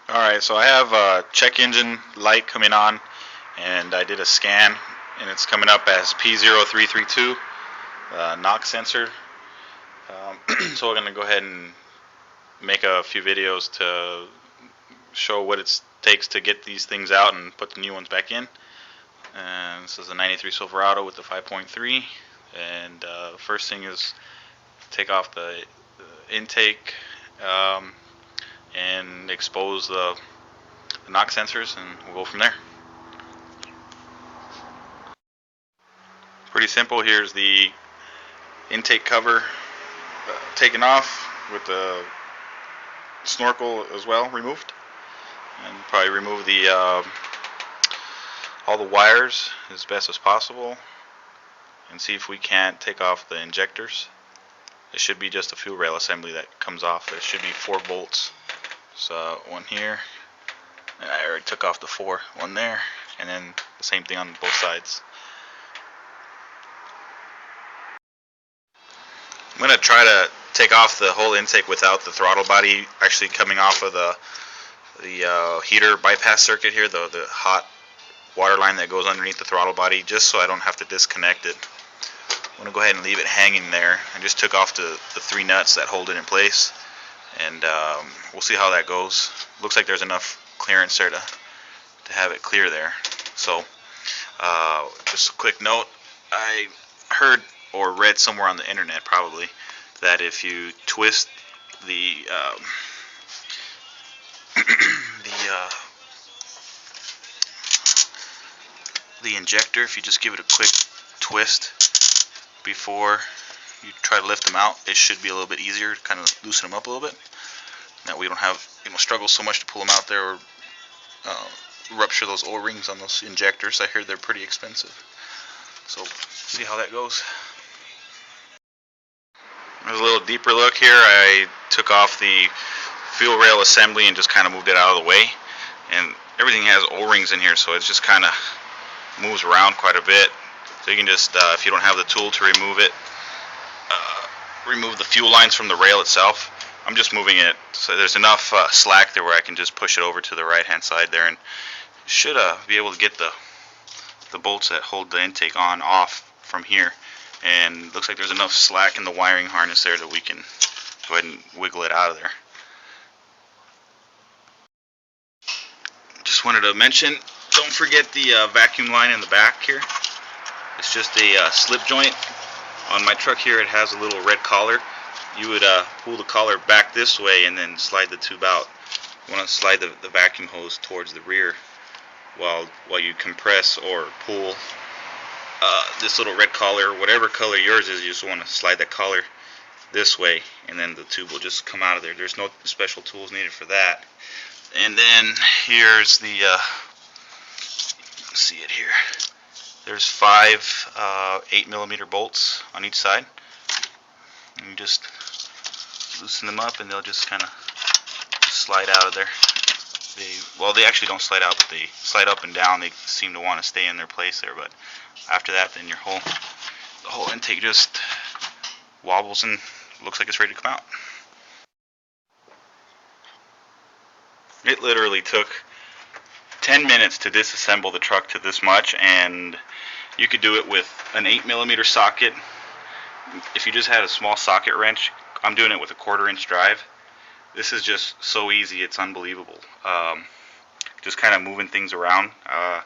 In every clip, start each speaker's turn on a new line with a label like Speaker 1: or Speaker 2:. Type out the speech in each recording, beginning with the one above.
Speaker 1: Alright, so I have a check engine light coming on, and I did a scan, and it's coming up as P0332, knock sensor. So we're going to go ahead and make a few videos to show what it takes to get these things out and put the new ones back in. And this is a 93 Silverado with the 5.3, and the first thing is take off the intake and expose the knock sensors, and we'll go from there. Pretty simple. Here's the intake cover taken off with the snorkel as well removed, and probably remove the all the wires as best as possible, and see if we can't take off the injectors. It should be just a fuel rail assembly that comes off. There should be 4 bolts. So one here, and I already took off the 4, one there, and then the same thing on both sides. I'm going to try to take off the whole intake without the throttle body actually coming off of the heater bypass circuit here, the hot water line that goes underneath the throttle body, just so I don't have to disconnect it. I'm going to go ahead and leave it hanging there. I just took off the 3 nuts that hold it in place, and we'll see how that goes. Looks like there's enough clearance there to have it clear there. So just a quick note, I heard or read somewhere on the internet probably that if you twist the the injector, if you just give it a quick twist before you try to lift them out, it should be a little bit easier to kind of loosen them up a little bit. That we don't have struggle so much to pull them out there or rupture those O-rings on those injectors. I heard they're pretty expensive. So see how that goes. There's a little deeper look here. I took off the fuel rail assembly and just kind of moved it out of the way, and everything has O-rings in here, so it just kind of moves around quite a bit. So you can just, if you don't have the tool to remove it, remove the fuel lines from the rail itself. I'm just moving it so there's enough slack there where I can just push it over to the right hand side there, and should be able to get the bolts that hold the intake on off from here. And looks like there's enough slack in the wiring harness there that we can go ahead and wiggle it out of there. Just wanted to mention, don't forget the vacuum line in the back here. It's just a slip joint. On my truck here, it has a little red collar. You would pull the collar back this way and then slide the tube out. You want to slide the vacuum hose towards the rear while you compress or pull this little red collar, whatever color yours is. You just want to slide that collar this way, and then the tube will just come out of there. There's no special tools needed for that. And then here's the see it here. There's 5 8mm bolts on each side. And you just loosen them up, and they'll just kind of slide out of there. They actually don't slide out, but they slide up and down. They seem to want to stay in their place there, but after that, then the whole intake just wobbles and looks like it's ready to come out. It literally took 10 minutes to disassemble the truck to this much, and you could do it with an 8mm socket. If you just had a small socket wrench, I'm doing it with a 1/4 inch drive. This is just so easy, it's unbelievable. Just kind of moving things around. I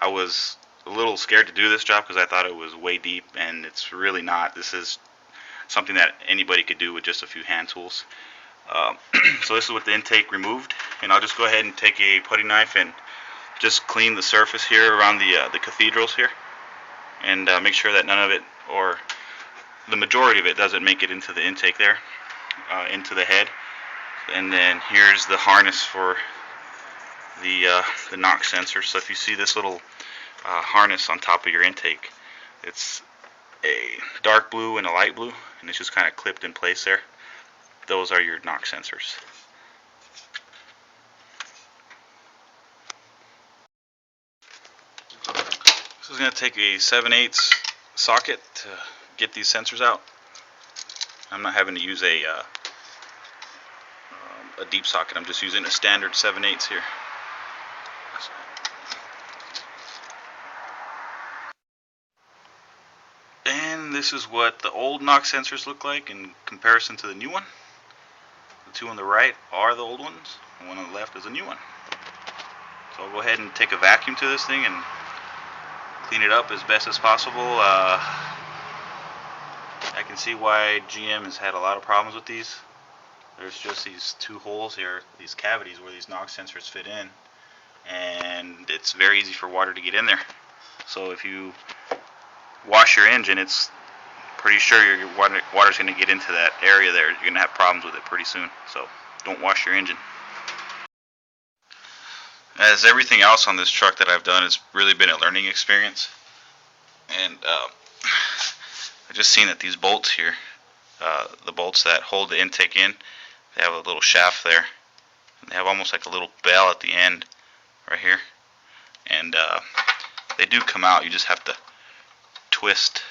Speaker 1: was a little scared to do this job because I thought it was way deep, and it's really not. This is something that anybody could do with just a few hand tools. So this is with the intake removed, and I'll just go ahead and take a putty knife and just clean the surface here around the cathedrals here, and make sure that none of it, or the majority of it, doesn't make it into the intake there, into the head. And then here's the harness for the knock sensor. So if you see this little harness on top of your intake, it's a dark blue and a light blue, and it's just kind of clipped in place there. Those are your knock sensors. So I'm going to take a 7/8 socket to get these sensors out. I'm not having to use a a deep socket. I'm just using a standard 7/8 here. And this is what the old knock sensors look like in comparison to the new one. The two on the right are the old ones, the one on the left is a new one. So I'll go ahead and take a vacuum to this thing and clean it up as best as possible. I can see why GM has had a lot of problems with these. There's just these two holes here, these cavities where these knock sensors fit in, and it's very easy for water to get in there. So if you wash your engine, it's pretty sure your water's going to get into that area there. You're going to have problems with it pretty soon. So don't wash your engine. As everything else on this truck that I've done, it's really been a learning experience. And I've just seen that these bolts here, the bolts that hold the intake in, they have a little shaft there. And they have almost like a little bell at the end right here. And they do come out. You just have to twist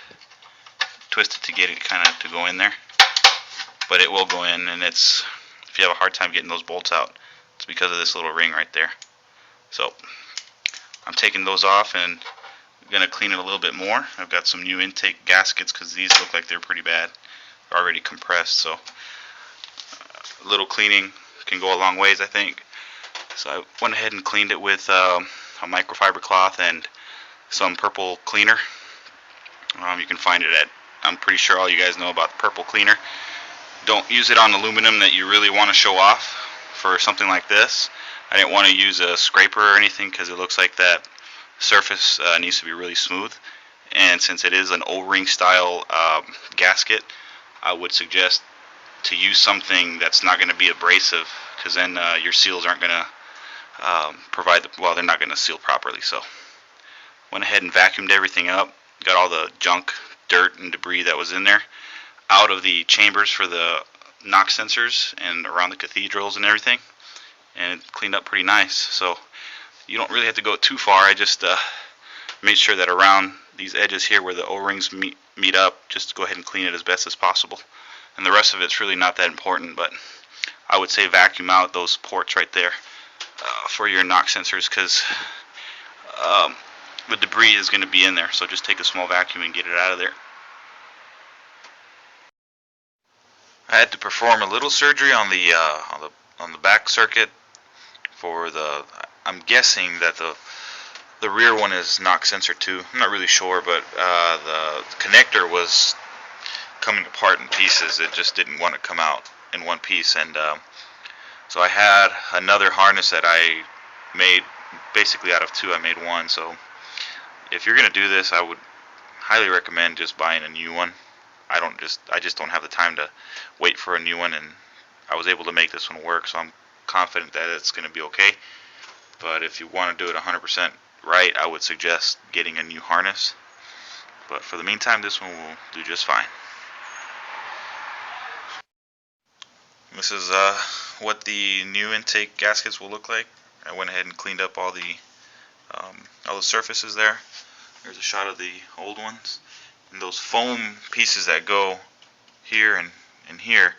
Speaker 1: it to get it kind of to go in there. But it will go in, and if you have a hard time getting those bolts out, it's because of this little ring right there. So I'm taking those off and I'm going to clean it a little bit more. I've got some new intake gaskets because these look like they're pretty bad. They're already compressed, so a little cleaning can go a long ways, I think. So I went ahead and cleaned it with a microfiber cloth and some purple cleaner. You can find it I'm pretty sure all you guys know about the purple cleaner. Don't use it on aluminum that you really want to show off for something like this. I didn't want to use a scraper or anything because it looks like that surface needs to be really smooth. And since it is an O-ring style gasket, I would suggest to use something that's not going to be abrasive, because then your seals aren't going to they're not going to seal properly. So went ahead and vacuumed everything up, got all the junk, dirt, and debris that was in there out of the chambers for the knock sensors and around the cathedrals and everything, and it cleaned up pretty nice. So you don't really have to go too far. I just made sure that around these edges here where the O-rings meet up, just go ahead and clean it as best as possible. And the rest of it's really not that important, but I would say vacuum out those ports right there for your knock sensors, because the debris is going to be in there. So just take a small vacuum and get it out of there. I had to perform a little surgery on the back circuit for I'm guessing that the rear one is knock sensor 2. I'm not really sure, but the connector was coming apart in pieces. It just didn't want to come out in one piece, and so I had another harness that I made basically out of 2. I made one. So if you're going to do this, I would highly recommend just buying a new one. I just don't have the time to wait for a new one, and I was able to make this one work, so I'm confident that it's going to be okay. But if you want to do it 100% right, I would suggest getting a new harness. But for the meantime, this one will do just fine. This is what the new intake gaskets will look like. I went ahead and cleaned up all the surfaces there. There's a shot of the old ones. And those foam pieces that go here and here,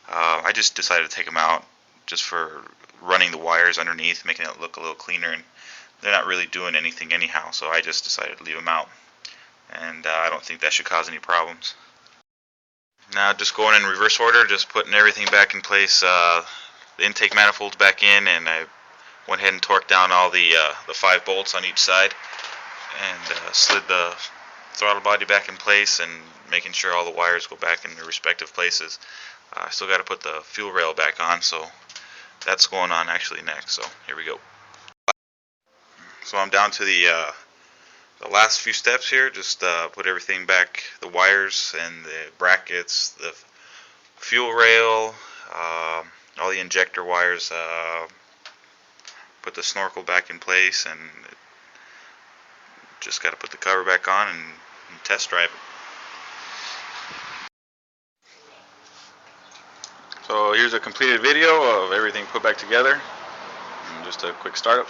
Speaker 1: I just decided to take them out just for running the wires underneath, making it look a little cleaner, and they're not really doing anything anyhow, so I just decided to leave them out, and I don't think that should cause any problems. Now just going in reverse order, just putting everything back in place, the intake manifolds back in, and I went ahead and torqued down all the 5 bolts on each side, and slid the throttle body back in place, and making sure all the wires go back in their respective places. I still got to put the fuel rail back on, so that's going on actually next. So here we go. So I'm down to the last few steps here. Just put everything back, the wires and the brackets, the fuel rail, all the injector wires, put the snorkel back in place, and just got to put the cover back on and test drive it. So here's a completed video of everything put back together, and just a quick startup.